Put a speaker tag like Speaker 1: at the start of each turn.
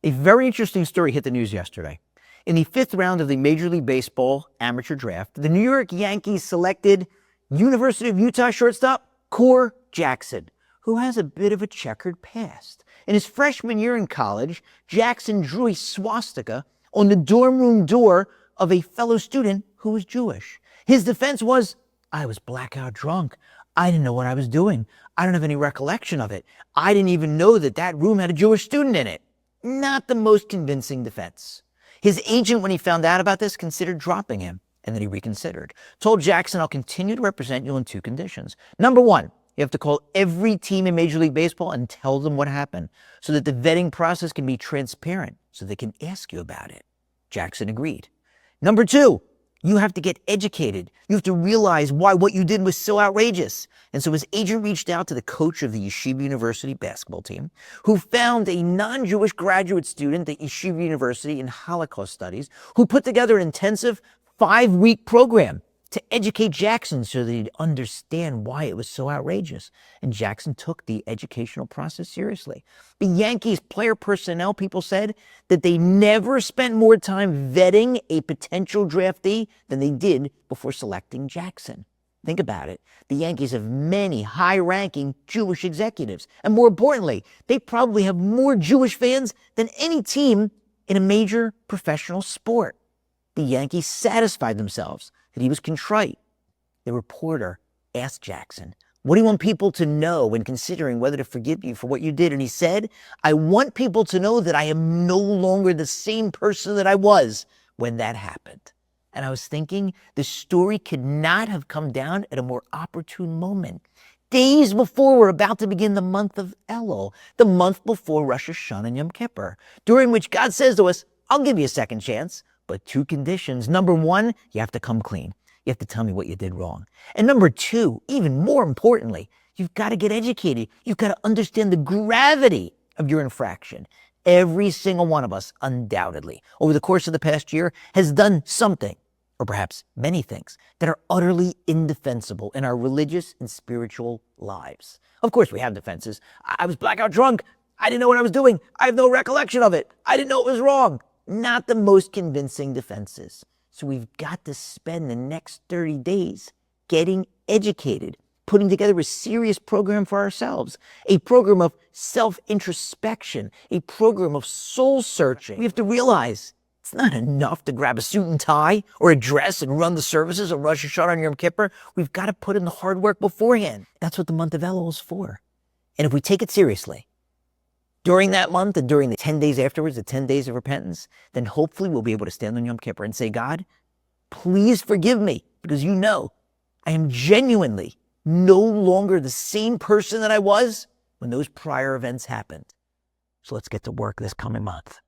Speaker 1: A very interesting story hit the news yesterday. In the 5th round of the Major League Baseball amateur draft, the New York Yankees selected University of Utah shortstop Core Jackson, who has a bit of a checkered past. In his freshman year in college, Jackson drew a swastika on the dorm room door of a fellow student who was Jewish. His defense was, "I was blackout drunk. I didn't know what I was doing. I don't have any recollection of it. I didn't even know that that room had a Jewish student in it." Not the most convincing defense. His agent, when he found out about this, considered dropping him, and then he reconsidered. Told Jackson, "I'll continue to represent you on 2 conditions. Number 1, you have to call every team in Major League Baseball and tell them what happened so that the vetting process can be transparent, so they can ask you about it." Jackson agreed. Number 2, you have to get educated. You have to realize why what you did was so outrageous. And so his agent reached out to the coach of the Yeshiva University basketball team, who found a non-Jewish graduate student at Yeshiva University in Holocaust studies, who put together an intensive 5-week program to educate Jackson so that he'd understand why it was so outrageous. And Jackson took the educational process seriously. The Yankees player personnel people said that they never spent more time vetting a potential draftee than they did before selecting Jackson. Think about it. The Yankees have many high-ranking Jewish executives. And more importantly, they probably have more Jewish fans than any team in a major professional sport. The Yankees satisfied themselves that he was contrite. The reporter asked Jackson, "What do you want people to know when considering whether to forgive you for what you did?" And he said, "I want people to know that I am no longer the same person that I was when that happened." And I was thinking, the story could not have come down at a more opportune moment. Days before we're about to begin the month of Elul, the month before Rosh Hashanah and Yom Kippur, during which God says to us, "I'll give you a second chance, but 2 conditions. Number 1, you have to come clean. You have to tell me what you did wrong. And number 2, even more importantly, you've got to get educated. You've got to understand the gravity of your infraction." Every single one of us, undoubtedly, over the course of the past year, has done something, or perhaps many things, that are utterly indefensible in our religious and spiritual lives. Of course, we have defenses. I was blackout drunk. I didn't know what I was doing. I have no recollection of it. I didn't know it was wrong. Not the most convincing defenses. So we've got to spend the next 30 days getting educated, putting together a serious program for ourselves, a program of self-introspection, a program of soul searching. We have to realize it's not enough to grab a suit and tie or a dress and run the services of Rosh Hashanah and Yom Kippur. We've got to put in the hard work beforehand. That's what the month of Elul is for. And if we take it seriously, during that month and during the 10 days afterwards, the 10 days of repentance, then hopefully we'll be able to stand on Yom Kippur and say, "God, please forgive me, because you know I am genuinely no longer the same person that I was when those prior events happened." So let's get to work this coming month.